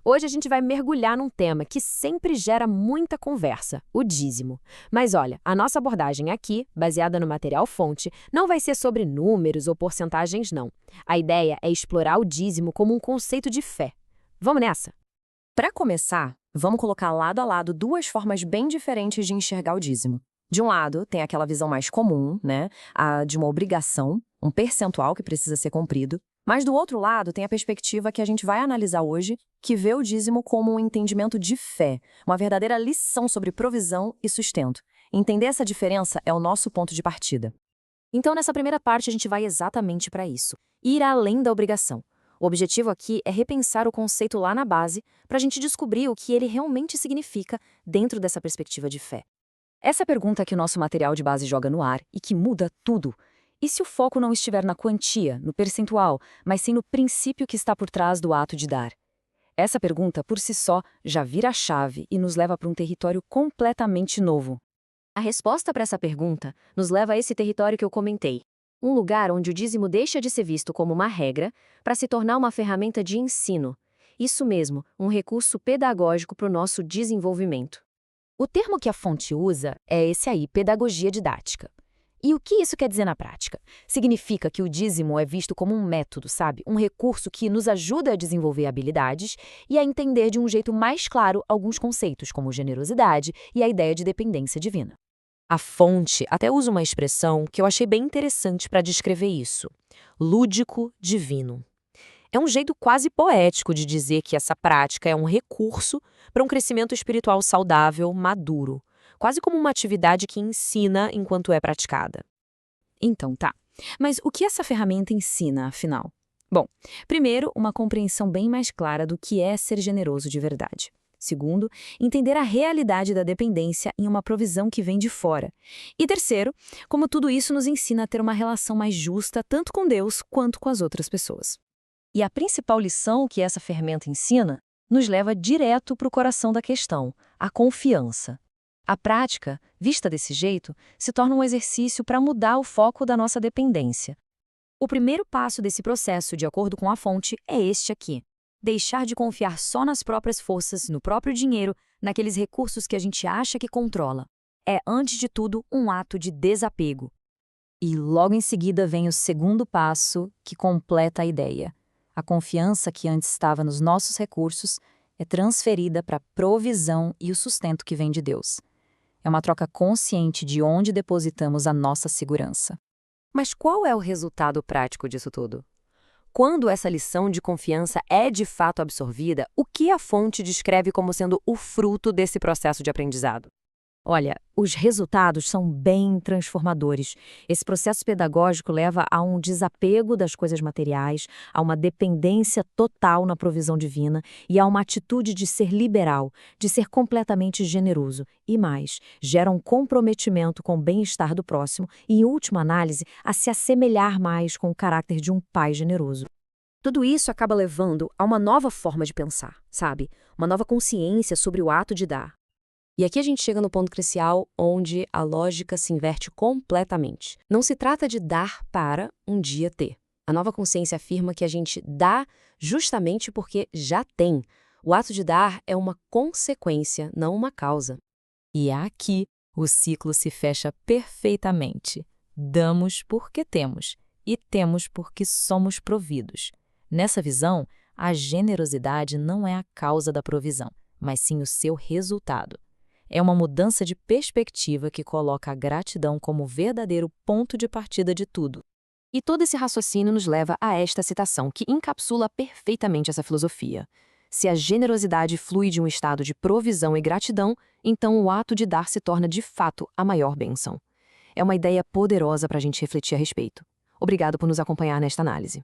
Hoje a gente vai mergulhar num tema que sempre gera muita conversa, o dízimo. Mas olha, a nossa abordagem aqui, baseada no material fonte, não vai ser sobre números ou porcentagens, não. A ideia é explorar o dízimo como um conceito de fé. Vamos nessa? Para começar, vamos colocar lado a lado duas formas bem diferentes de enxergar o dízimo. De um lado, tem aquela visão mais comum, né? A de uma obrigação, um percentual que precisa ser cumprido. Mas do outro lado, tem a perspectiva que a gente vai analisar hoje, que vê o dízimo como um entendimento de fé, uma verdadeira lição sobre provisão e sustento. Entender essa diferença é o nosso ponto de partida. Então, nessa primeira parte, a gente vai exatamente para isso. Ir além da obrigação. O objetivo aqui é repensar o conceito lá na base para a gente descobrir o que ele realmente significa dentro dessa perspectiva de fé. Essa é a pergunta que o nosso material de base joga no ar e que muda tudo. E se o foco não estiver na quantia, no percentual, mas sim no princípio que está por trás do ato de dar? Essa pergunta, por si só, já vira a chave e nos leva para um território completamente novo. A resposta para essa pergunta nos leva a esse território que eu comentei. Um lugar onde o dízimo deixa de ser visto como uma regra para se tornar uma ferramenta de ensino. Isso mesmo, um recurso pedagógico para o nosso desenvolvimento. O termo que a fonte usa é esse aí, pedagogia didática. E o que isso quer dizer na prática? Significa que o dízimo é visto como um método, sabe? Um recurso que nos ajuda a desenvolver habilidades e a entender de um jeito mais claro alguns conceitos, como generosidade e a ideia de dependência divina. A fonte até usa uma expressão que eu achei bem interessante para descrever isso: lúdico divino. É um jeito quase poético de dizer que essa prática é um recurso para um crescimento espiritual saudável, maduro, quase como uma atividade que ensina enquanto é praticada. Então, tá. Mas o que essa ferramenta ensina, afinal? Bom, primeiro, uma compreensão bem mais clara do que é ser generoso de verdade. Segundo, entender a realidade da dependência em uma provisão que vem de fora. E terceiro, como tudo isso nos ensina a ter uma relação mais justa tanto com Deus quanto com as outras pessoas. E a principal lição que essa ferramenta ensina nos leva direto para o coração da questão, a confiança. A prática, vista desse jeito, se torna um exercício para mudar o foco da nossa dependência. O primeiro passo desse processo, de acordo com a fonte, é este aqui: deixar de confiar só nas próprias forças, no próprio dinheiro, naqueles recursos que a gente acha que controla. É, antes de tudo, um ato de desapego. E logo em seguida vem o segundo passo, que completa a ideia. A confiança que antes estava nos nossos recursos é transferida para a provisão e o sustento que vem de Deus. É uma troca consciente de onde depositamos a nossa segurança. Mas qual é o resultado prático disso tudo? Quando essa lição de confiança é de fato absorvida, o que a fonte descreve como sendo o fruto desse processo de aprendizado? Olha, os resultados são bem transformadores. Esse processo pedagógico leva a um desapego das coisas materiais, a uma dependência total na provisão divina e a uma atitude de ser liberal, de ser completamente generoso. E mais, gera um comprometimento com o bem-estar do próximo e, em última análise, a se assemelhar mais com o caráter de um pai generoso. Tudo isso acaba levando a uma nova forma de pensar, sabe? Uma nova consciência sobre o ato de dar. E aqui a gente chega no ponto crucial onde a lógica se inverte completamente. Não se trata de dar para um dia ter. A nova consciência afirma que a gente dá justamente porque já tem. O ato de dar é uma consequência, não uma causa. E aqui o ciclo se fecha perfeitamente. Damos porque temos e temos porque somos providos. Nessa visão, a generosidade não é a causa da provisão, mas sim o seu resultado. É uma mudança de perspectiva que coloca a gratidão como verdadeiro ponto de partida de tudo. E todo esse raciocínio nos leva a esta citação, que encapsula perfeitamente essa filosofia. Se a generosidade flui de um estado de provisão e gratidão, então o ato de dar se torna de fato a maior bênção. É uma ideia poderosa para a gente refletir a respeito. Obrigado por nos acompanhar nesta análise.